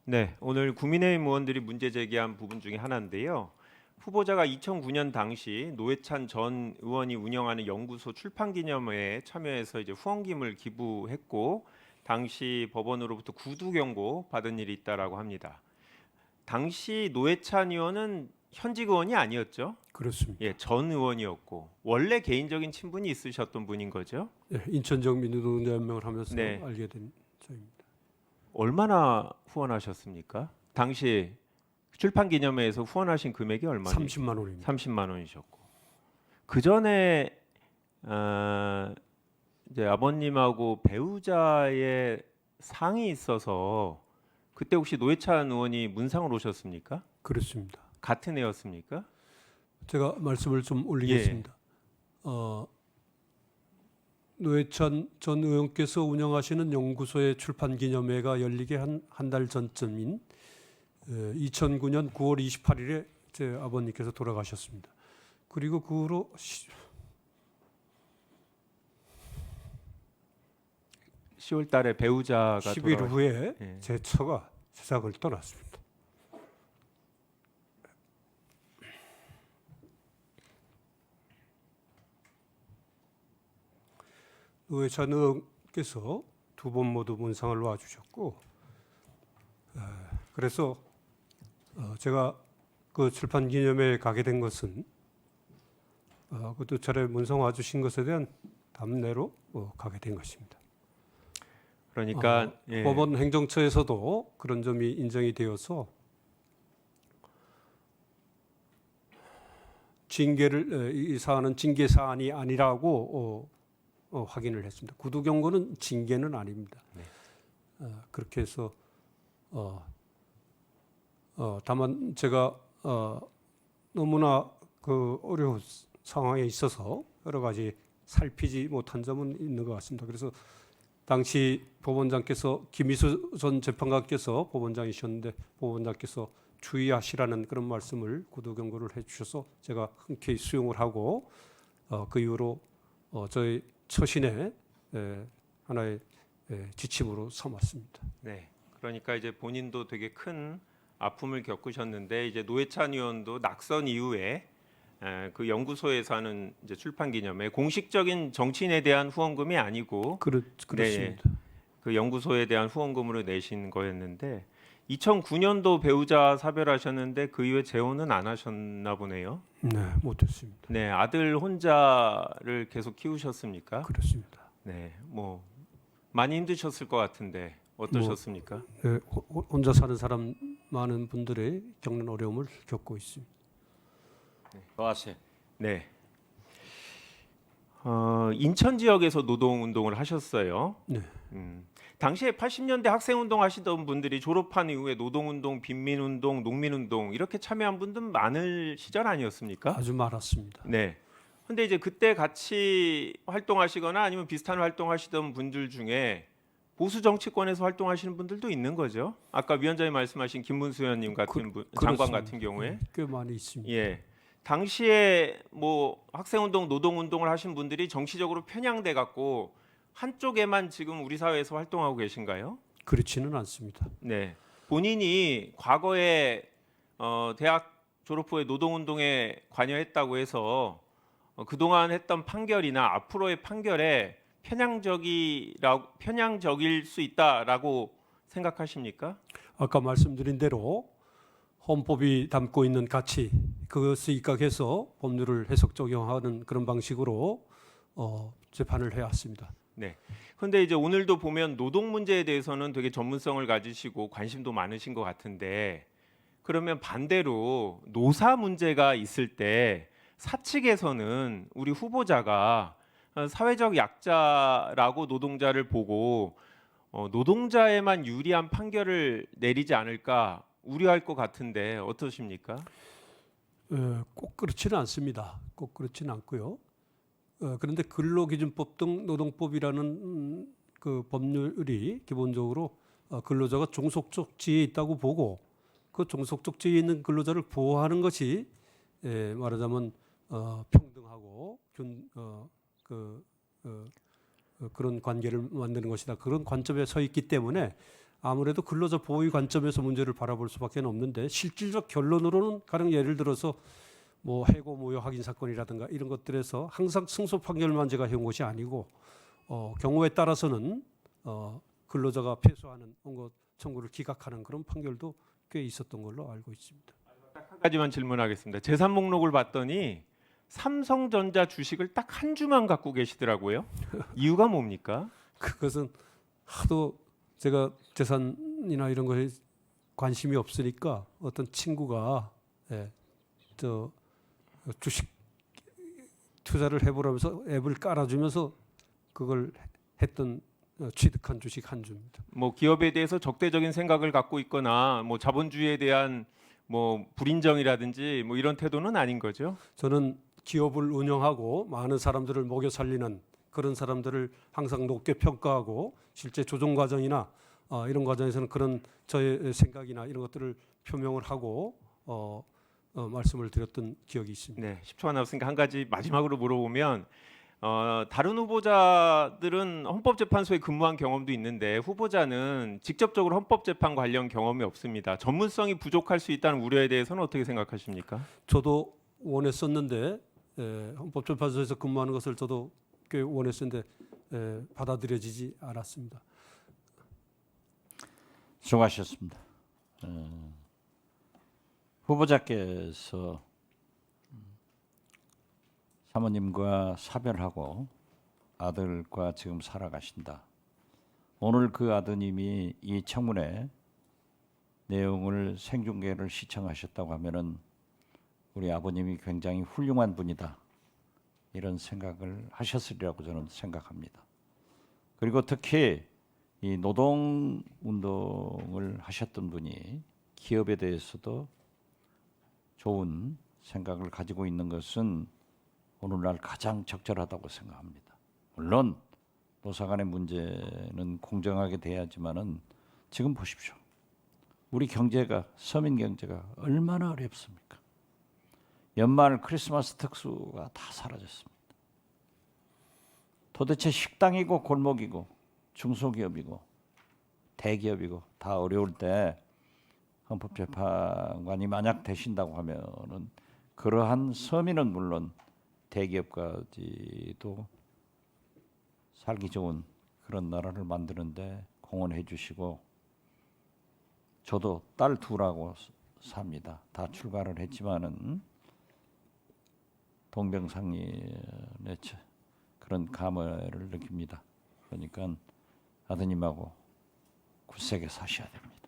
네, 오늘 국민의힘 의원들이 문제 제기한 부분 중에 하나인데요. 후보자가 2009년 당시 노회찬 전 의원이 운영하는 연구소 출판기념회에 참여해서 이제 후원금을 기부했고 당시 법원으로부터 구두 경고 받은 일이 있다라고 합니다. 당시 노회찬 의원은 현직 의원이 아니었죠? 그렇습니다. 예, 전 의원이었고 원래 개인적인 친분이 있으셨던 분인 거죠? 네, 인천적 민주노동연맹을 하면서 네. 알게 된 저입니다. 얼마나 후원하셨습니까? 당시 출판 기념회에서 후원하신 금액이 얼마나? 30만 원입니다. 30만 원이셨고 그 전에 이제 아버님하고 배우자의 상이 있어서 그때 혹시 노회찬 의원이 문상을 오셨습니까? 그렇습니다. 같은 해였습니까? 제가 말씀을 좀 올리겠습니다. 노회찬 전 의원께서 운영하시는 연구소의 출판 기념회가 열리게 한 달 전쯤인 2009년 9월 28일에 제 아버님께서 돌아가셨습니다. 그리고 그 후로 10월 달에 배우자가 10일 후에 예. 제 처가 세상을 떠났습니다. 노회찬 의원께서 두 번 모두 문상을 놔주셨고, 그래서 제가 그 출판 기념회에 가게 된 것은 그 두 차례 문상 와주신 것에 대한 답례로 가게 된 것입니다. 그러니까 예. 법원 행정처에서도 그런 점이 인정이 되어서 징계를 이 사안은 징계 사안이 아니라고 확인을 했습니다. 구두 경고는 징계는 아닙니다. 네. 그렇게 해서 다만 제가 너무나 그 어려운 상황에 있어서 여러 가지 살피지 못한 점은 있는 것 같습니다. 그래서 당시 법원장께서 김희수 전 재판관께서 법원장이셨는데 법원장께서 주의하시라는 그런 말씀을 구두 경고를 해주셔서 제가 흔쾌히 수용을 하고 그 이후로 저희 처신의 하나의 지침으로 삼았습니다. 네. 그러니까 이제 본인도 되게 큰 아픔을 겪으셨는데 이제 노회찬 의원도 낙선 이후에 그 연구소에서 하는 이제 출판 기념회 공식적인 정치인에 대한 후원금이 아니고 그렇습니다. 네, 그 연구소에 대한 후원금으로 내신 거였는데 2009년도 배우자 사별하셨는데 그 이후에 재혼은 안 하셨나 보네요. 네, 못했습니다. 네, 아들 혼자를 계속 키우셨습니까? 그렇습니다. 네, 뭐 많이 힘드셨을 것 같은데 어떠셨습니까? 네, 혼자 사는 사람 많은 분들의 겪는 어려움을 겪고 있습니다. 좋았어요. 네. 인천 지역에서 노동 운동을 하셨어요. 네, 당시에 80년대 학생 운동 하시던 분들이 졸업한 이후에 노동 운동, 빈민 운동, 농민 운동 이렇게 참여한 분들 많을 시절 아니었습니까? 아주 많았습니다. 네. 근데 이제 그때 같이 활동하시거나 아니면 비슷한 활동하시던 분들 중에 보수 정치권에서 활동하시는 분들도 있는 거죠. 아까 위원장님 말씀하신 김문수 의원님 같은 분, 장관 같은 경우에 네, 꽤 많이 있습니다. 예. 당시에 뭐 학생운동, 노동운동을 하신 분들이 정치적으로 편향돼 갖고 한쪽에만 지금 우리 사회에서 활동하고 계신가요? 그렇지는 않습니다. 네. 본인이 과거에 대학 졸업 후에 노동운동에 관여했다고 해서 그동안 했던 판결이나 앞으로의 판결에 편향적일 수 있다라고 생각하십니까? 아까 말씀드린 대로 헌법이 담고 있는 가치 그것을 입각해서 법률을 해석 적용하는 그런 방식으로 재판을 해왔습니다. 네. 근데 이제 오늘도 보면 노동 문제에 대해서는 되게 전문성을 가지시고 관심도 많으신 것 같은데 그러면 반대로 노사 문제가 있을 때 사측에서는 우리 후보자가 사회적 약자라고 노동자를 보고 노동자에만 유리한 판결을 내리지 않을까 우려할 것 같은데 어떠십니까? 꼭 그렇지는 않습니다. 꼭 그렇지는 않고요. 그런데 근로기준법 등 노동법이라는 그 법률이 기본적으로 근로자가 종속적 지위에 있다고 보고 그 종속적 지위에 있는 근로자를 보호하는 것이 말하자면 평등하고 그런 관계를 만드는 것이다. 그런 관점에 서 있기 때문에 아무래도 근로자 보호의 관점에서 문제를 바라볼 수밖에 없는데 실질적 결론으로는 가령 예를 들어서 뭐 해고 모여 확인 사건이라든가 이런 것들에서 항상 승소 판결만 제가 해온 것이 아니고 경우에 따라서는 근로자가 패소하는 원고 청구를 기각하는 그런 판결도 꽤 있었던 걸로 알고 있습니다. 한 가지만 질문하겠습니다. 재산 목록을 봤더니 삼성전자 주식을 딱 한 주만 갖고 계시더라고요. 이유가 뭡니까? 그것은 하도 제가 재산이나 이런 거에 관심이 없으니까 어떤 친구가 저 주식 투자를 해보라면서 앱을 깔아주면서 그걸 했던 취득한 주식 한 주입니다. 뭐 기업에 대해서 적대적인 생각을 갖고 있거나 뭐 자본주의에 대한 뭐 불인정이라든지 뭐 이런 태도는 아닌 거죠. 저는 기업을 운영하고 많은 사람들을 먹여 살리는 그런 사람들을 항상 높게 평가하고 실제 조정 과정이나 이런 과정에서는 그런 저의 생각이나 이런 것들을 표명을 하고 말씀을 드렸던 기억이 있습니다. 네, 10초가 남았으니까 한 가지 마지막으로 물어보면 다른 후보자들은 헌법재판소에 근무한 경험도 있는데 후보자는 직접적으로 헌법재판 관련 경험이 없습니다. 전문성이 부족할 수 있다는 우려에 대해서는 어떻게 생각하십니까? 저도 원했었는데 헌법재판소에서 근무하는 것을 저도 꽤 원했었는데 받아들여지지 않았습니다. 수고하셨습니다. 후보자께서 사모님과 사별하고 아들과 지금 살아가신다. 오늘 그 아드님이 이 청문회 내용을 생중계를 시청하셨다고 하면은 우리 아버님이 굉장히 훌륭한 분이다. 이런 생각을 하셨으리라고 저는 생각합니다. 그리고 특히 이 노동운동을 하셨던 분이 기업에 대해서도 좋은 생각을 가지고 있는 것은 오늘날 가장 적절하다고 생각합니다. 물론 노사 간의 문제는 공정하게 돼야지만은 지금 보십시오. 우리 경제가 서민 경제가 얼마나 어렵습니까? 연말 크리스마스 특수가 다 사라졌습니다. 도대체 식당이고 골목이고 중소기업이고 대기업이고 다 어려울 때 헌법재판관이 만약 되신다고 하면은 그러한 서민은 물론 대기업까지도 살기 좋은 그런 나라를 만드는데 공헌해 주시고 저도 딸 둘하고 삽니다. 다 출가를 했지만은 동병상련의 그런 감회를 느낍니다. 그러니까 아드님하고 굳세게 사셔야 됩니다.